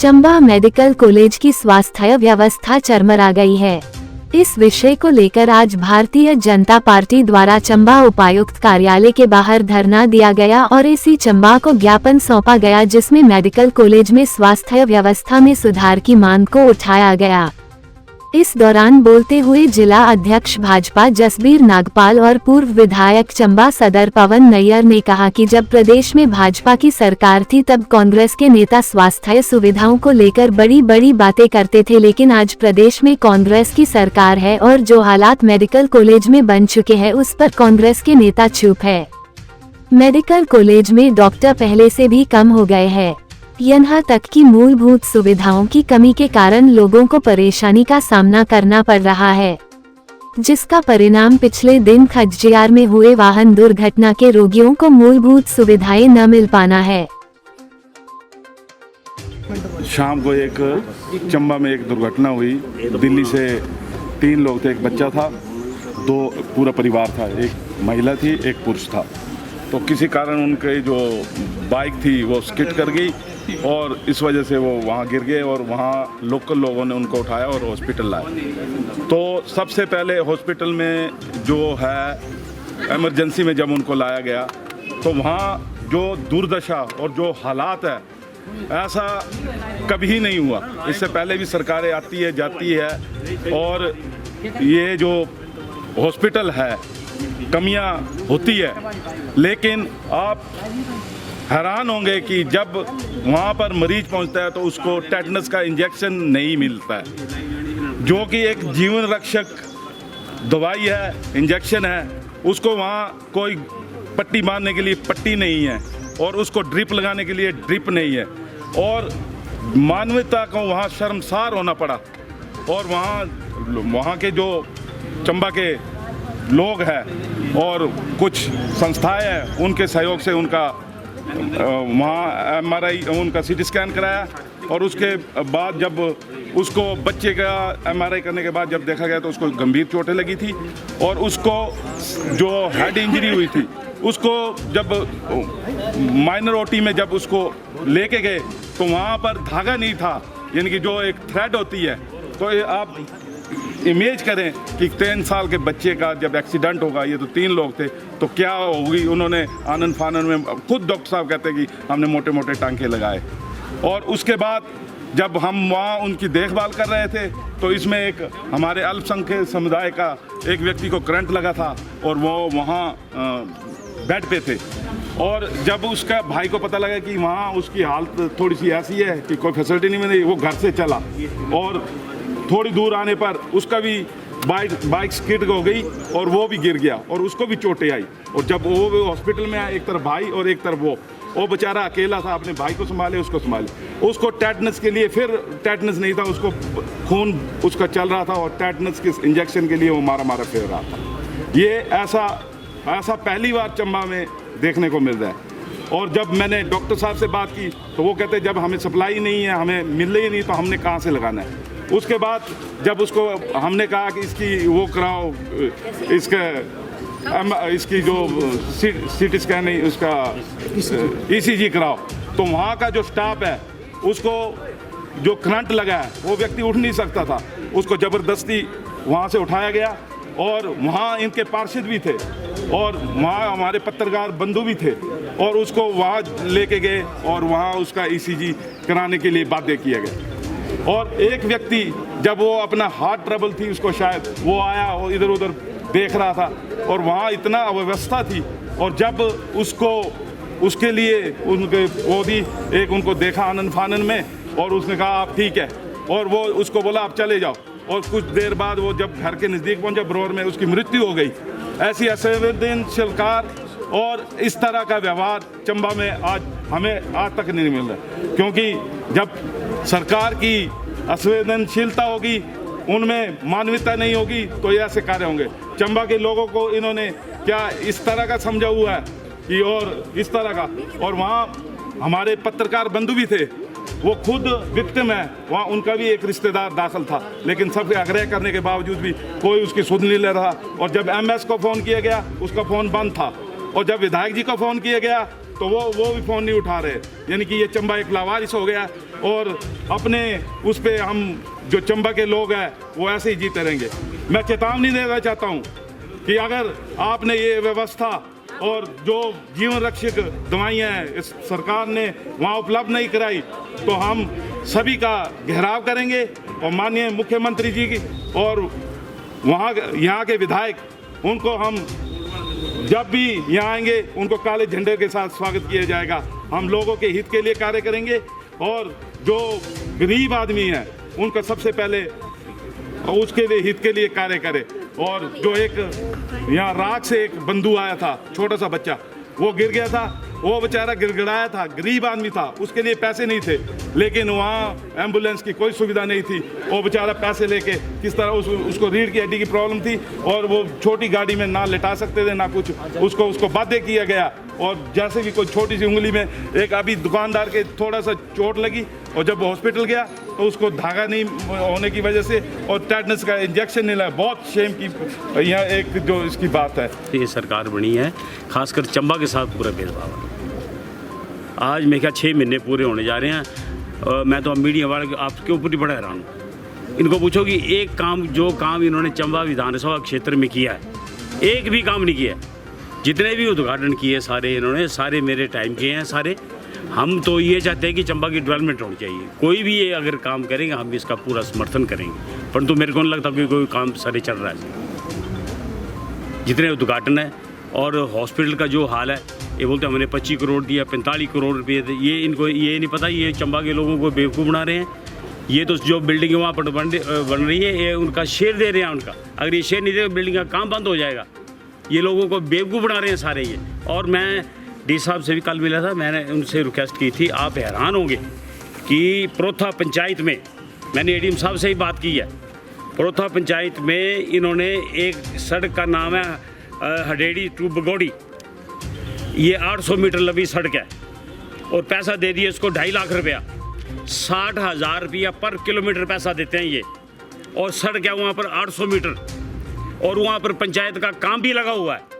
Chamba medical college की स्वास्थ्य व्यवस्था चरमरा गई है। इस विषय को लेकर आज भारतीय जनता पार्टी द्वारा चंबा उपायुक्त कार्यालय के बाहर धरना दिया गया और इसी चंबा को ज्ञापन सौंपा गया, जिसमें मेडिकल कॉलेज में स्वास्थ्य व्यवस्था में सुधार की मांग को उठाया गया। इस दौरान बोलते हुए जिला अध्यक्ष भाजपा जसबीर नागपाल और पूर्व विधायक चंबा सदर पवन नैयर ने कहा कि जब प्रदेश में भाजपा की सरकार थी तब कांग्रेस के नेता स्वास्थ्य सुविधाओं को लेकर बड़ी बड़ी बातें करते थे, लेकिन आज प्रदेश में कांग्रेस की सरकार है और जो हालात मेडिकल कॉलेज में बन चुके हैं उस पर कांग्रेस के नेता चुप है। मेडिकल कॉलेज में डॉक्टर पहले से भी कम हो गए हैं। यहाँ तक कि मूलभूत सुविधाओं की कमी के कारण लोगों को परेशानी का सामना करना पड़ रहा है, जिसका परिणाम पिछले दिन खज्जियार में हुए वाहन दुर्घटना के रोगियों को मूलभूत सुविधाएं न मिल पाना है। शाम को एक चंबा में एक दुर्घटना हुई। दिल्ली से 3 लोग थे, एक बच्चा था, 2 पूरा परिवार था, एक महिला थी, एक पुरुष था। तो किसी कारण उनके जो बाइक थी वो स्किड कर गई और इस वजह से वो वहाँ गिर गए और वहाँ लोकल लोगों ने उनको उठाया और हॉस्पिटल लाए। तो सबसे पहले हॉस्पिटल में जो है इमरजेंसी में जब उनको लाया गया तो वहाँ जो दुर्दशा और जो हालात है ऐसा कभी नहीं हुआ। इससे पहले भी सरकारें आती है जाती है और ये जो हॉस्पिटल है कमियां होती है, लेकिन आप हैरान होंगे कि जब वहाँ पर मरीज पहुँचता है तो उसको टेटनस का इंजेक्शन नहीं मिलता है, जो कि एक जीवन रक्षक दवाई है, इंजेक्शन है। उसको वहाँ कोई पट्टी बांधने के लिए पट्टी नहीं है और उसको ड्रिप लगाने के लिए ड्रिप नहीं है और मानवता को वहाँ शर्मसार होना पड़ा। और वहाँ के जो चंबा के लोग हैं और कुछ संस्थाएं हैं, उनके सहयोग से उनका वहाँ MRI उनका CT स्कैन कराया और उसके बाद जब उसको बच्चे का MRI करने के बाद जब देखा गया तो उसको गंभीर चोटें लगी थी और उसको जो हेड इंजरी हुई थी उसको जब माइनर OT में जब उसको लेके गए तो वहाँ पर धागा नहीं था, यानी कि जो एक थ्रेड होती है। तो आप इमेज करें कि 3 साल के बच्चे का जब एक्सीडेंट होगा, ये तो 3 लोग थे, तो क्या होगी। उन्होंने आनन फानन में खुद डॉक्टर साहब कहते हैं कि हमने मोटे मोटे टांके लगाए। और उसके बाद जब हम वहाँ उनकी देखभाल कर रहे थे तो इसमें एक हमारे अल्पसंख्यक समुदाय का एक व्यक्ति को करंट लगा था और वो वहाँ बेड पे थे। और जब उसका भाई को पता लगा कि वहाँ उसकी हालत थोड़ी सी ऐसी है कि कोई फैसिलिटी नहीं मिली, वो घर से चला और थोड़ी दूर आने पर उसका भी बाइक स्किड हो गई और वो भी गिर गया और उसको भी चोटें आई। और जब वो हॉस्पिटल में आया, एक तरफ भाई और एक तरफ वो बेचारा अकेला था, अपने भाई को संभाले, उसको संभाले। उसको टेटनस के लिए फिर टेटनस नहीं था, उसको खून उसका चल रहा था और टेटनस के इंजेक्शन के लिए वो मारा फिर रहा था। ये ऐसा पहली बार चंबा में देखने को मिल रहा है। और जब मैंने डॉक्टर साहब से बात की तो वो कहते जब हमें सप्लाई नहीं है, हमें मिल रही नहीं, तो हमने कहाँ से लगाना है। उसके बाद जब उसको हमने कहा कि इसकी वो कराओ, इसकी जो CT स्कैन नहीं, उसका ECG कराओ, तो वहाँ का जो स्टाफ है उसको जो करंट लगा है वो व्यक्ति उठ नहीं सकता था, उसको ज़बरदस्ती वहाँ से उठाया गया। और वहाँ इनके पार्षद भी थे और वहाँ हमारे पत्रकार बंधु भी थे और उसको वहाँ लेके गए और वहाँ उसका ECG कराने के लिए बाध्य किया गया। और एक व्यक्ति जब वो अपना हार्ट ट्रबल थी उसको, शायद वो आया और इधर उधर देख रहा था और वहाँ इतना अव्यवस्था थी। और जब उसके लिए उनके वो भी एक उनको देखा आनन फानन में और उसने कहा आप ठीक है, और वो उसको बोला आप चले जाओ। और कुछ देर बाद वो जब घर के नज़दीक पहुंचा ब्रोर में उसकी मृत्यु हो गई। ऐसी असंवेदनशील कार्य और इस तरह का व्यवहार चंबा में हमें आज तक नहीं मिल रहा, क्योंकि जब सरकार की असंवेदनशीलता होगी, उनमें मानवता नहीं होगी, तो ये ऐसे कार्य होंगे। चंबा के लोगों को इन्होंने क्या इस तरह का समझा हुआ है कि और इस तरह का। और वहाँ हमारे पत्रकार बंधु भी थे, वो खुद विक्टिम है, वहाँ उनका भी एक रिश्तेदार दाखिल था, लेकिन सबके आग्रह करने के बावजूद भी कोई उसकी सुध नहीं ले रहा। और जब MS को फ़ोन किया गया उसका फ़ोन बंद था, और जब विधायक जी को फ़ोन किया गया तो वो भी फ़ोन नहीं उठा रहे। यानी कि ये चंबा एक लावारिस हो गया। और अपने उस पे हम जो चंबा के लोग हैं वो ऐसे ही जीते रहेंगे। मैं चेतावनी देना चाहता हूँ कि अगर आपने ये व्यवस्था और जो जीवन रक्षक दवाइयाँ हैं इस सरकार ने वहाँ उपलब्ध नहीं कराई तो हम सभी का घेराव करेंगे और माननीय मुख्यमंत्री जी की और वहाँ यहाँ के विधायक उनको हम जब भी यहाँ आएंगे उनको काले झंडे के साथ स्वागत किया जाएगा। हम लोगों के हित के लिए कार्य करेंगे और जो गरीब आदमी है उनका सबसे पहले उसके लिए हित के लिए कार्य करें। और जो एक यहाँ राख से एक बंधु आया था, छोटा सा बच्चा, वो गिर गया था, वो बेचारा गिड़गिड़ाया था, गरीब आदमी था, उसके लिए पैसे नहीं थे, लेकिन वहाँ एम्बुलेंस की कोई सुविधा नहीं थी। वो बेचारा पैसे लेके किस तरह उसको रीढ़ की हड्डी की प्रॉब्लम थी और वो छोटी गाड़ी में ना लेटा सकते थे ना कुछ, उसको बाध्य किया गया। और जैसे भी कोई छोटी सी उंगली में एक अभी दुकानदार के थोड़ा सा चोट लगी और जब हॉस्पिटल गया तो उसको धागा नहीं होने की वजह से और टेटनस का इंजेक्शन नहीं लगा। बहुत शेम की यहाँ एक जो इसकी बात है। ये सरकार बनी है, खासकर चंबा के साथ पूरा भेदभाव है। आज मैं क्या 6 महीने पूरे होने जा रहे हैं। मैं तो मीडिया वाले आपके ऊपर ही बड़ा हैरान हूँ। इनको पूछो कि एक काम जो काम इन्होंने चंबा विधानसभा क्षेत्र में किया है, एक भी काम नहीं किया। जितने भी उद्घाटन किए सारे इन्होंने, सारे मेरे टाइम के हैं सारे। हम तो ये चाहते हैं कि चंबा की डेवलपमेंट होनी चाहिए। कोई भी ये अगर काम करेंगे हम इसका पूरा समर्थन करेंगे, परंतु मेरे को नहीं लगता कि कोई काम सारे चल रहा है। जितने उद्घाटन है और हॉस्पिटल का जो हाल है, ये बोलते हमने 25 करोड़ दिया, 45 करोड़ रुपये, ये इनको ये नहीं पता, ये चंबा के लोगों को बेवकूफ़ बना रहे हैं। ये तो जो बिल्डिंग वहाँ पर बन रही है ये उनका शेयर दे रहे हैं उनका। अगर ये शेयर नहीं दे बिल्डिंग का काम बंद हो जाएगा। ये लोगों को बेवकूफ़ बना रहे हैं सारे ये। और मैं डी साहब से भी कल मिला था, मैंने उनसे रिक्वेस्ट की थी। आप हैरान होंगे कि प्रोथा पंचायत में, मैंने एडीएम साहब से ही बात की है, प्रोथा पंचायत में इन्होंने एक सड़क का नाम है हडेड़ी टू बगोड़ी, ये 800 मीटर लंबी सड़क है और पैसा दे दिया इसको 2.5 लाख रुपया। 60,000 रुपया पर किलोमीटर पैसा देते हैं ये, और सड़क है वहाँ पर 800 मीटर और वहाँ पर पंचायत का काम भी लगा हुआ है।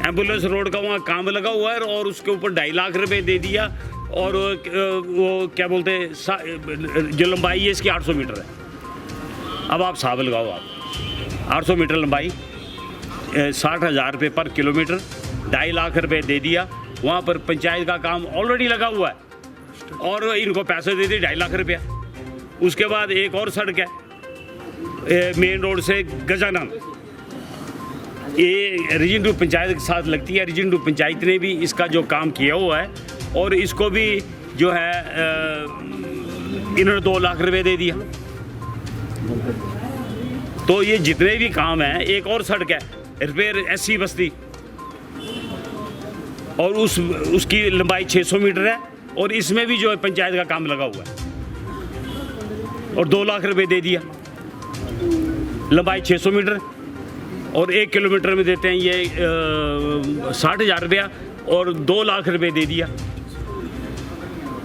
एम्बुलेंस रोड का वहाँ काम लगा हुआ है और उसके ऊपर 2.5 लाख रुपए दे दिया। और वो क्या बोलते हैं, जो लंबाई है इसकी 800 मीटर है। अब आप हिसाब लगाओ, आप 800 मीटर लंबाई, 60,000 रुपये पर किलोमीटर, 2.5 लाख रुपए दे दिया। वहाँ पर पंचायत का काम ऑलरेडी लगा हुआ है और इनको पैसे दे दिए 2.5 लाख रुपया। उसके बाद एक और सड़क है मेन रोड से गजानन, ये रिजिंडू पंचायत के साथ लगती है। रिजिंडू पंचायत ने भी इसका जो काम किया हुआ है और इसको भी जो है इन्होंने 2 लाख रुपए दे दिया। तो ये जितने भी काम हैं, एक और सड़क है रिपेयर एससी बस्ती और उसकी लंबाई 600 मीटर है और इसमें भी जो है पंचायत का काम लगा हुआ है और 2 लाख रुपए दे दिया। लंबाई 600 मीटर और 1 किलोमीटर में देते हैं ये 60,000 रुपया और 2 लाख रुपए दे दिया।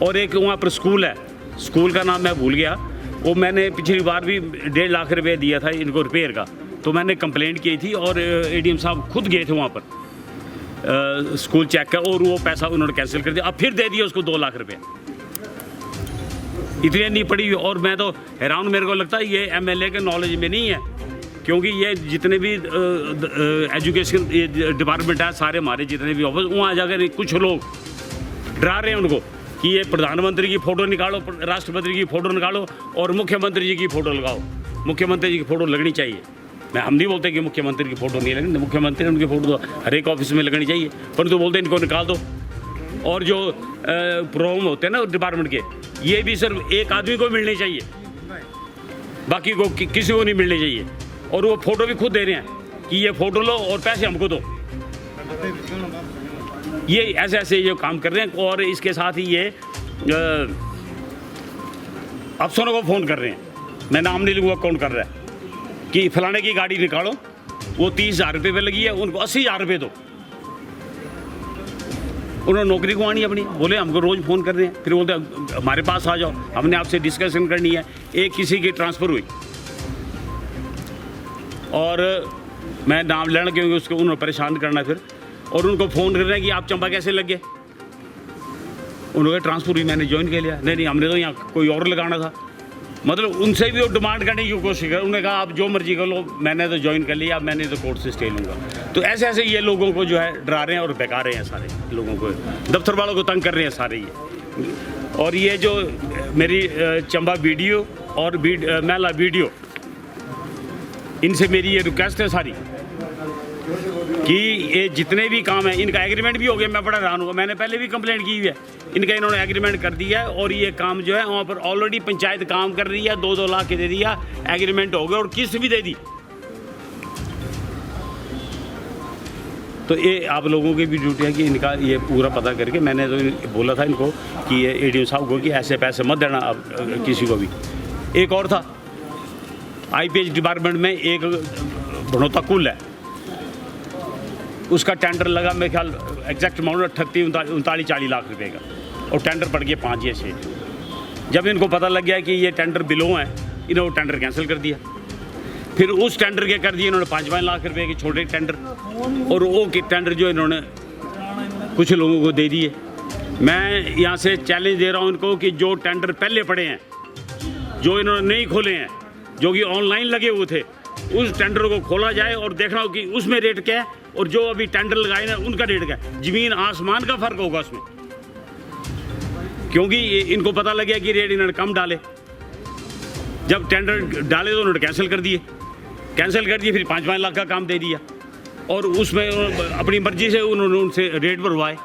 और एक वहाँ पर स्कूल है, स्कूल का नाम मैं भूल गया, वो मैंने पिछली बार भी 1.5 लाख रुपये दिया था इनको रिपेयर का। तो मैंने कंप्लेंट की थी और एडीएम साहब खुद गए थे वहाँ पर स्कूल चेक का और वो पैसा उन्होंने कैंसिल कर दिया। अब फिर दे दिया उसको 2 लाख रुपये। इतनी नहीं पड़ी और मैं तो हैरान, मेरे को लगता है ये एमएलए के नॉलेज में नहीं है, क्योंकि ये जितने भी एजुकेशन डिपार्टमेंट है सारे हमारे जितने भी ऑफिस, वहाँ जाकर कुछ लोग डरा रहे हैं उनको कि ये प्रधानमंत्री की फ़ोटो निकालो, राष्ट्रपति की फ़ोटो निकालो और मुख्यमंत्री जी की फ़ोटो लगाओ। मुख्यमंत्री जी की फ़ोटो लगनी चाहिए। हम नहीं बोलते कि मुख्यमंत्री की फ़ोटो नहीं लगनी, मुख्यमंत्री उनकी फ़ोटो तो हर एक ऑफिस में लगनी चाहिए, परंतु बोलते हैं इनको निकाल दो। और जो प्रोग्राम होते हैं ना डिपार्टमेंट के, ये भी सिर्फ एक आदमी को मिलने चाहिए, बाकी को किसी को नहीं मिलने चाहिए। और वो फ़ोटो भी खुद दे रहे हैं कि ये फ़ोटो लो और पैसे हमको दो। ये ऐसे ऐसे जो काम कर रहे हैं और इसके साथ ही ये अफसरों को फ़ोन कर रहे हैं, मैं नाम नहीं लूँगा कौन कर रहा है, कि फलाने की गाड़ी निकालो, वो 30,000 रुपये पे लगी है, उनको 80,000 रुपये दो। उन्होंने नौकरी गंवानी अपनी, बोले हमको रोज़ फ़ोन कर रहे हैं, फिर बोलते हमारे पास आ जाओ, हमने आपसे डिस्कशन करनी है। एक किसी की ट्रांसफ़र हुई और मैं नाम लेना क्योंकि उसको उन्होंने परेशान करना फिर, और उनको फ़ोन कर रहे हैं कि आप चंबा कैसे लग गए। उन्होंने ट्रांसपोर्ट भी मैंने ज्वाइन कर लिया। नहीं हमने तो यहाँ कोई और लगाना था। मतलब उनसे भी वो डिमांड करने की कोशिश कर, उन्होंने कहा आप जो मर्जी कर लो, मैंने तो ज्वाइन कर लिया, अब मैंने तो कोर्ट से स्टे लूँगा। तो ऐसे ऐसे ये लोगों को जो है डरा रहे हैं और बेकार रहे हैं, सारे लोगों को दफ्तर वालों को तंग कर रहे हैं सारे ये। और ये जो मेरी चंबा वीडियो और मेला वीडियो, इनसे मेरी ये रिक्वेस्ट है सारी कि ये जितने भी काम है इनका एग्रीमेंट भी हो गया। मैं बड़ा हैरान हुआ, मैंने पहले भी कंप्लेंट की हुई है, इनका इन्होंने एग्रीमेंट कर दिया है और ये काम जो है वहाँ पर ऑलरेडी पंचायत काम कर रही है, 2-2 लाख के दे दिया, एग्रीमेंट हो गया और किस्त भी दे दी। तो ये आप लोगों की भी ड्यूटी है कि इनका ये पूरा पता करके, मैंने तो बोला था इनको कि ये एडीएम साहब को कि ऐसे पैसे मत देना आप किसी को भी। एक और था आईपीएच डिपार्टमेंट में एक भनोता कुल है, उसका टेंडर लगा मेरे ख्याल एग्जैक्ट अमाउंट 39-40 लाख रुपए का, और टेंडर पड़ गया 5 या 6। जब इनको पता लग गया कि ये टेंडर बिलो है, इन्होंने वो टेंडर कैंसिल कर दिया। फिर उस टेंडर के कर दिए इन्होंने 5-5 लाख रुपए के छोटे टेंडर, और वो टेंडर जो इन्होंने कुछ लोगों को दे दिए। मैं यहाँ से चैलेंज दे रहा हूँ इनको कि जो टेंडर पहले पड़े हैं, जो इन्होंने नहीं खोले हैं, जो कि ऑनलाइन लगे हुए थे, उस टेंडर को खोला जाए और देखना हो कि उसमें रेट क्या है और जो अभी टेंडर लगाए ना उनका रेट क्या है। ज़मीन आसमान का फ़र्क होगा उसमें, क्योंकि इनको पता लग गया कि रेट इन्होंने कम डाले। जब टेंडर डाले तो उन्होंने कैंसिल कर दिए, फिर 5-5 लाख का काम दे दिया, और उसमें अपनी मर्जी से उन्होंने उनसे रेट बढ़वाए।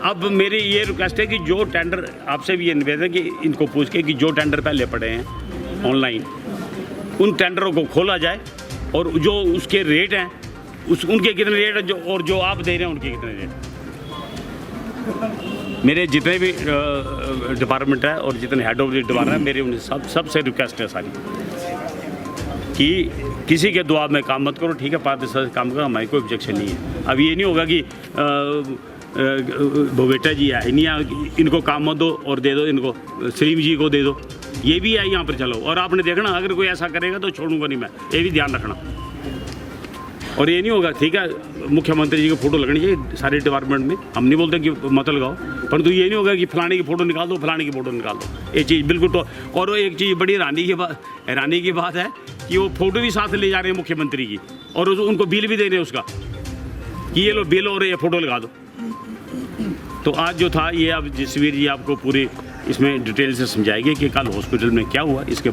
अब मेरी ये रिक्वेस्ट है कि जो टेंडर, आपसे भी ये निवेदन है कि इनको पूछ के कि जो टेंडर पहले पड़े हैं ऑनलाइन, उन टेंडरों को खोला जाए और जो उसके रेट हैं उनके कितने रेट हैं, और जो आप दे रहे हैं उनके कितने रेट। मेरे जितने भी डिपार्टमेंट है और जितने हेड ऑफ द डिपार्टमेंट है, मेरे उन्हें सबसे रिक्वेस्ट है सारी कि किसी के दबाव में काम मत करो, ठीक है, पारदर्शी काम करो, हमारी कोई ऑब्जेक्शन नहीं है। अब ये नहीं होगा कि वो बेटा जी है नहीं, इनको काम मत दो और दे दो इनको सलीम जी को दे दो, ये भी है यहाँ पर चलो। और आपने देखना अगर कोई ऐसा करेगा तो छोड़ूंगा नहीं मैं, ये भी ध्यान रखना। और ये नहीं होगा, ठीक है, मुख्यमंत्री जी की फ़ोटो लगनी चाहिए सारे डिपार्टमेंट में, हम नहीं बोलते कि मत लगाओ, परंतु ये नहीं होगा कि फलाने की फ़ोटो निकाल दो, फलाने की फ़ोटो निकाल दो, ये चीज़ बिल्कुल। तो और वो एक चीज़ बड़ी हैरानी की बात है कि वो फ़ोटो भी साथ ले जा रहे हैं मुख्यमंत्री की, और उनको बिल भी दे रहे हैं उसका कि ये लो बिल और ये फ़ोटो लगा दो। तो आज जो था ये, अब जसवीर जी आपको पूरी इसमें डिटेल से समझाएंगे कि कल हॉस्पिटल में क्या हुआ इसके बारे में।